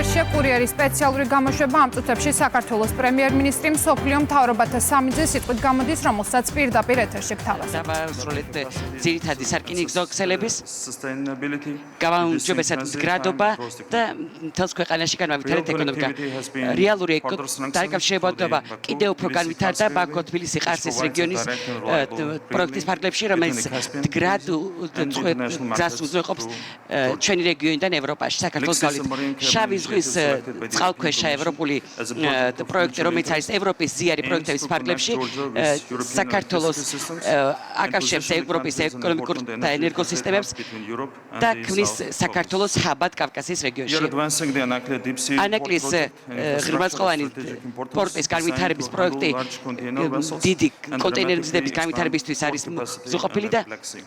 ეთერშია კურიერის სპეციალური გამოშვება ამ წუთებში საქართველოს პრემიერ-მინისტრი მსოფლიო მთავრობათა სამიტზე სიტყვით გამოდის, რომელსაც პირდაპირ ეთერში გთავაზობთ. დავასრულეთ ძირითადი სარკინიგზო ქსელების გამარჯვებასად მდგრადობა და მთელს ქვეყანაში განვითარებად ეკონომიკა. რეალური დაკავშირებულობა კიდევ უფრო განვითარდა ბაქო-თბილისი-ყარსის რეგიონის პროექტის ფარგლებში, რომელიც მდგრად გზას უზრუნველყოფს ჩვენი რეგიონიდან ევროპაში, საქართველოს გავლით. შავი ზღვის წყალქვეშა ევროპული პროექტი, რომელიც არის ევროპის ზიარი პროექტების ფარგლებში, საქართველოს აკავშირებს ევროპის ეკონომიკურ და ენერგოსისტემებს და ქმნის საქართველოს ჰაბად კავკასიის რეგიონში. ანაკლის ღრმაწყლოვანი პორტის განვითარების პროექტი დიდი კონტეინერგზების განვითარებისთვის არის უზრუნველყოფილი და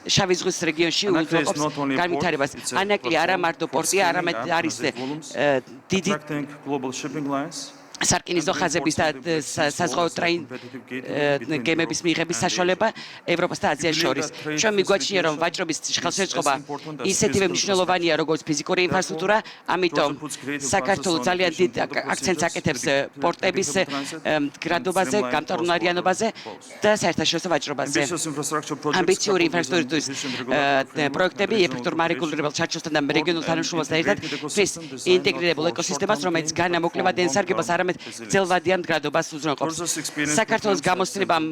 შავი ზღვის რეგიონში უზრუნველყოფს განვითარებას. ანაკლი არა მარტო პორტია, არამედ არის დიდი სარკინიგზო ხაზების და საზღვაო გემების მიღების საშუალება ევროპას და აზიას შორის. ჩვენ მიგვაჩნია, რომ ვაჭრობის ხელშეწყობა ისეთივე მნიშვნელოვანია, როგორც ფიზიკური ინფრასტრუქტურა, ამიტომ საქართველოს ძალიან დიდ აქცენტს აკეთებს პორტების მდგრადობაზე, გამტარუნარიანობაზე და საერთაშორისო ვაჭრობაზე. ამბიციური ინფრასტრუქტურის პროექტები ეფექტურ მარეგულირებელ ჩარჩოსთან და რეგიონულ თანამშრომლობასთან ერთად ქმნის ინტეგრირებულ ეკოსისტემას, რომელიც განამოკლევად ენსარგებლოს გრძელვადიან მდგრადობას უზრუნველყოფს. საქართველოს გამოცდილებამ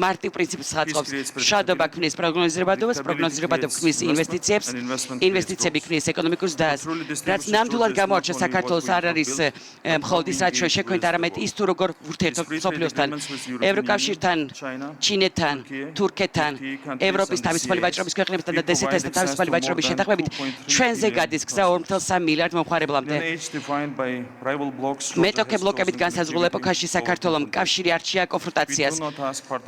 მარტივ პრინციპს ხაწყობს. მშრალობა ქმნის პროგნოზირებადობას, პროგნოზირებადობა ქმნის ინვესტიციებს, ინვესტიციები ქმნის ეკონომიკურ ზრდას. რაც ნამდვილად გამოარჩევს საქართველოს არ არის მხოლოდ ის, რაც ჩვენ შექმნით, არამედ ის თუ როგორ ურთიერთობთ მსოფლიოსთან, ევროკავშირთან, ჩინეთთან, თურქეთთან, ევროპის თავისუფალი ვაჭრობის ქვეყნებთან და დსთ-თან თავისუფალი ვაჭრობის შეთანხმებით ჩვენზე გადის გზა 2.3 მილიარდ მომხმარებლამდე. მეტოქე ბლოკებით განსაზღვრულ ეპოქაში საქართველოს კავშირი არჩია კონფრონტაციას.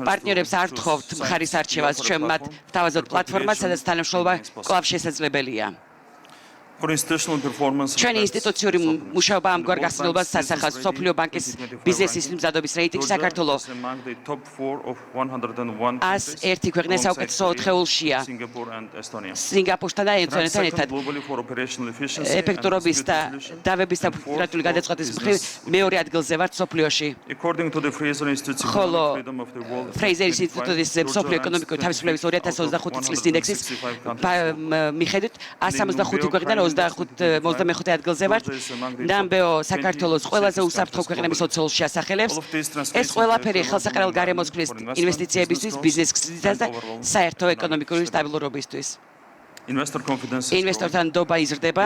პარტნიორებს არ თხოვთ მხარის არჩევას, ჩვენ მათ ვთავაზობთ პლატფორმას, სადაც თანამშრომლობა კვლავ შესაძლებელია. ჩვენი ინსტიტუციური მუშაობა ამგვარ გახსნილობას სასახავს. მსოფლიო ბანკის ბიზნესის მზადობის რეიტინგი საქართველოს 101 ქვეყნის საუკეთესო 4-ეულშია. სინგაპურთან და ესტონეთთან ერთად ეფექტურობის და დავების და ფედერალური გადაწყვეტის მხრივ მეორე ადგილზე ვართ მსოფლიოში. ხოლო ფრეიზერის ინსტიტუტის მსოფლიო ეკონომიკური თავისუფლების 2025 წლის ინდექსის მიხედვით 165 ქვეყნიდან 25 ადგილზე ვართ. ნამბეო საქართველოს ყველაზე უსაფრთხო ქვეყნების 20-ში ასახელებს. ეს ყველაფერი ხელსაყრელ გარემოს ქმნის ინვესტიციებისთვის, ბიზნეს გზითაც და საერთო ეკონომიკური სტაბილურობისთვის. ინვესტორთა ნდობა იზრდება.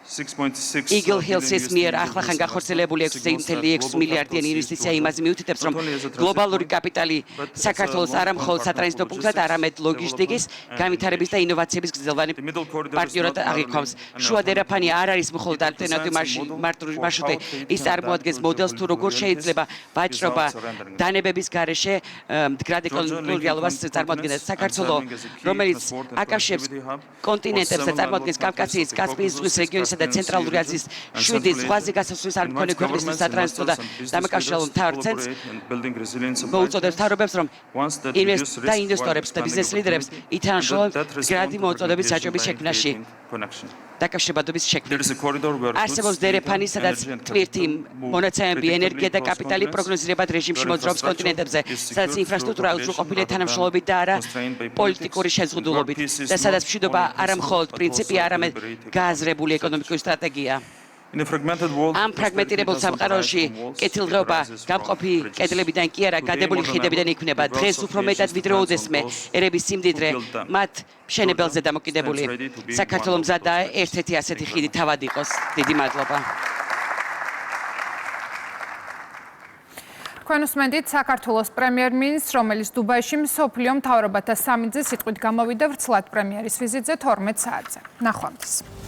Eagle Hills-ის მიერ ახლახან გახორციელებული 6.6 მილიარდიანი ინვესტიცია იმაზე მიუთითებს, რომ გლობალური კაპიტალი საქართველოს არა მხოლოდ სატრანზიტო პუნქტად, არამედ ლოგისტიკის, განვითარების და ინოვაციების გრძელვადებული პარტნიორად აღიქვამს. შუა დერაფანი არ არის მხოლოდ ალტერნატიული მარშრუტი, ის წარმოადგენს მოდელს, თუ როგორ შეიძლება ვაჭრობა დანებების გარეშე მდგრად ეკონომიკურ რეალობას წარმოადგენს. საქართველოს, რომელიც აკავშირებს კონტინენტებს და წარმოადგენს კავკასიის, კასპიის ზღვის რეგიონის და ცენტრალური აზიის 7 ზღვაზე გასასვლელის არ მქონე ქვეყნისთვის სატრანზიტო და დამაკავშირებელ მთავარ ცენტრს მოუწოდებს მთავრობებს, რომ ინვესტორებს და ბიზნეს ლიდერებს ითანხმებინათ მდგრადი მოუწოდების საჭიროების შექმნაში. დაკავშირებადობის შექმნა. არსებობს დერეფანი, სადაც ტვირთი მონაცემები, ენერგია და კაპიტალი პროგნოზირებად რეჟიმში მოძრაობს კონტინენტებზე, სადაც ინფრასტრუქტურა უზრუნველყოფილია თანამშრომლობით და არა პოლიტიკური შეზღუდულობით და სადაც მშვიდობა არა მხოლოდ პრინციპია, არამედ გააზრებული ეკონომიკური სტრატეგია. ამ ფრაგმენტირებულ სამყაროში კეთილდღეობა გამყოფი კედლებიდან კი არა, გადებული ხიდებიდან იქმნება. დღეს უფრო მეტად ვიდრე ოდესმე ერების სიმდიდრე მათ მშენებელზე დამოკიდებული. საქართველოს მზადაა ერთ-ერთი ასეთი ხიდი თავად იყოს. დიდი მადლობა. თქვენ უსმენთ საქართველოს პრემიერ-მინისტრს, რომელიც დუბაიში მსოფლიო მთავრობათა სამიტზე სიტყვით გამოვიდა ვრცლად პრემიერის ვიზიტზე 12 საათზე. ნახვამდის.